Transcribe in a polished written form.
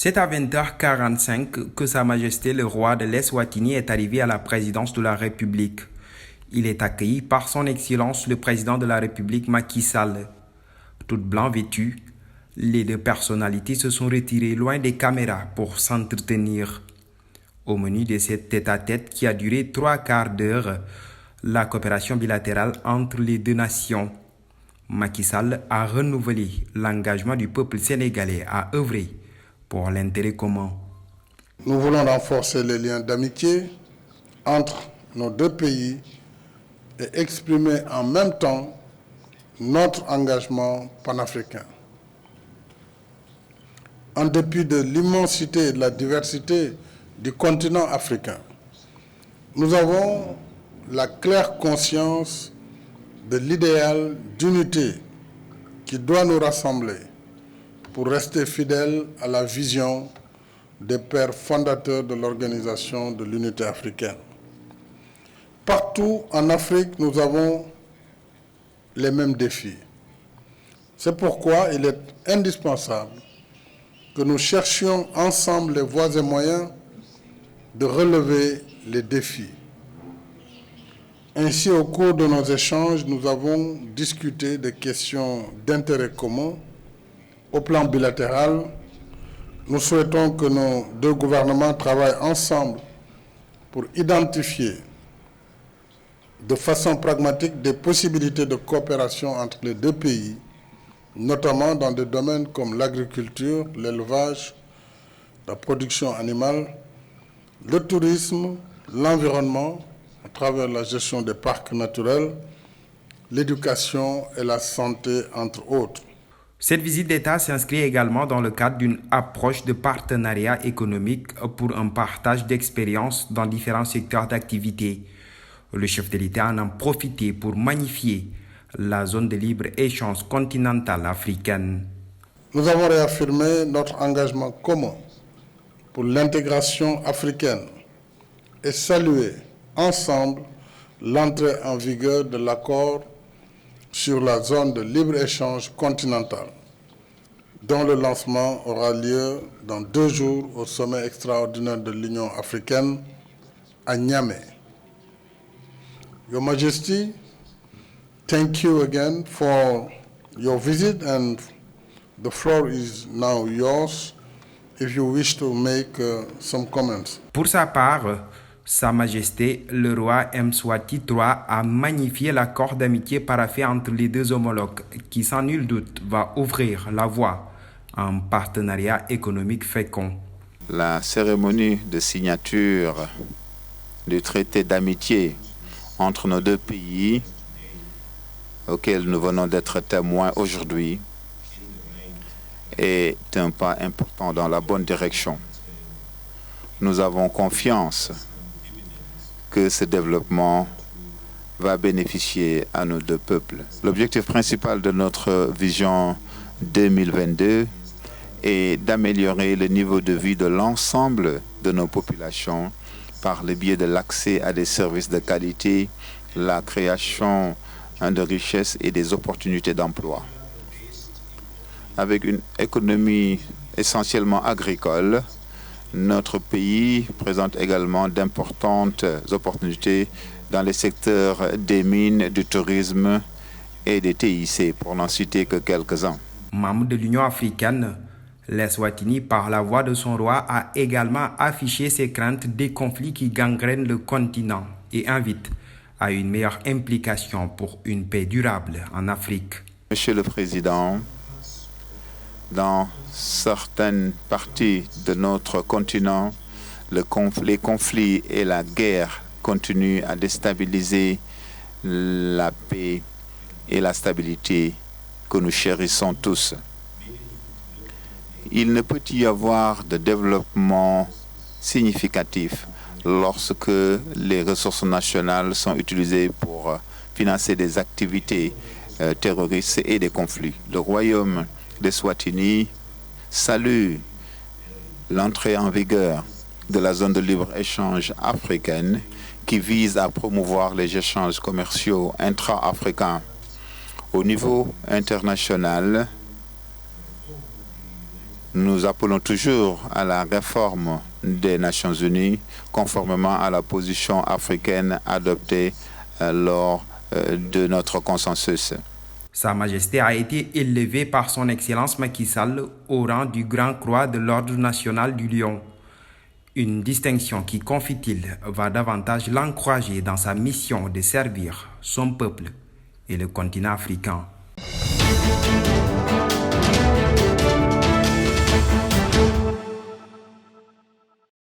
C'est à 20h45 que Sa Majesté le roi de l'Eswatini est arrivé à la présidence de la République. Il est accueilli par son Excellence le président de la République Macky Sall. Tout blanc vêtu, les deux personnalités se sont retirées loin des caméras pour s'entretenir. Au menu de cette tête-à-tête qui a duré 3/4 d'heure, la coopération bilatérale entre les deux nations. Macky Sall a renouvelé l'engagement du peuple sénégalais à œuvrer pour l'intérêt commun. Nous voulons renforcer les liens d'amitié entre nos deux pays et exprimer en même temps notre engagement panafricain. En dépit de l'immensité et de la diversité du continent africain, nous avons la claire conscience de l'idéal d'unité qui doit nous rassembler pour rester fidèles à la vision des pères fondateurs de l'Organisation de l'Unité africaine. Partout en Afrique, nous avons les mêmes défis. C'est pourquoi il est indispensable que nous cherchions ensemble les voies et moyens de relever les défis. Ainsi, au cours de nos échanges, nous avons discuté des questions d'intérêt commun. Au plan bilatéral, nous souhaitons que nos deux gouvernements travaillent ensemble pour identifier de façon pragmatique des possibilités de coopération entre les deux pays, notamment dans des domaines comme l'agriculture, l'élevage, la production animale, le tourisme, l'environnement, à travers la gestion des parcs naturels, l'éducation et la santé, entre autres. Cette visite d'État s'inscrit également dans le cadre d'une approche de partenariat économique pour un partage d'expériences dans différents secteurs d'activité. Le chef de l'État en a profité pour magnifier la zone de libre-échange continentale africaine. Nous avons réaffirmé notre engagement commun pour l'intégration africaine et salué ensemble l'entrée en vigueur de l'accord sur la zone de libre-échange continentale, dont le lancement aura lieu dans 2 jours au sommet extraordinaire de l'Union africaine à Niamey. Your Majesty, thank you again for your visit, and the floor is now yours if you wish to make some comments. Pour sa part, Sa Majesté le roi Mswati III a magnifié l'accord d'amitié paraphé entre les deux homologues qui sans nul doute va ouvrir la voie à un partenariat économique fécond. La cérémonie de signature du traité d'amitié entre nos deux pays, auquel nous venons d'être témoins aujourd'hui, est un pas important dans la bonne direction. Nous avons confiance que ce développement va bénéficier à nos deux peuples. L'objectif principal de notre vision 2022 est d'améliorer le niveau de vie de l'ensemble de nos populations par le biais de l'accès à des services de qualité, la création de richesses et des opportunités d'emploi. Avec une économie essentiellement agricole, notre pays présente également d'importantes opportunités dans les secteurs des mines, du tourisme et des TIC, pour n'en citer que quelques-uns. Membre de l'Union africaine, l'Eswatini, par la voix de son roi, a également affiché ses craintes des conflits qui gangrènent le continent et invite à une meilleure implication pour une paix durable en Afrique. Monsieur le Président, dans certaines parties de notre continent, les conflits et la guerre continuent à déstabiliser la paix et la stabilité que nous chérissons tous. Il ne peut y avoir de développement significatif lorsque les ressources nationales sont utilisées pour financer des activités terroristes et des conflits. Le royaume d'Eswatini salue l'entrée en vigueur de la zone de libre-échange africaine qui vise à promouvoir les échanges commerciaux intra-africains. Au niveau international, Nous appelons toujours à la réforme des Nations Unies conformément à la position africaine adoptée lors de notre consensus. Sa Majesté a été élevée par son Excellence Macky Sall au rang du Grand Croix de l'Ordre national du Lion. Une distinction qui, confie-t-il, va davantage l'encourager dans sa mission de servir son peuple et le continent africain.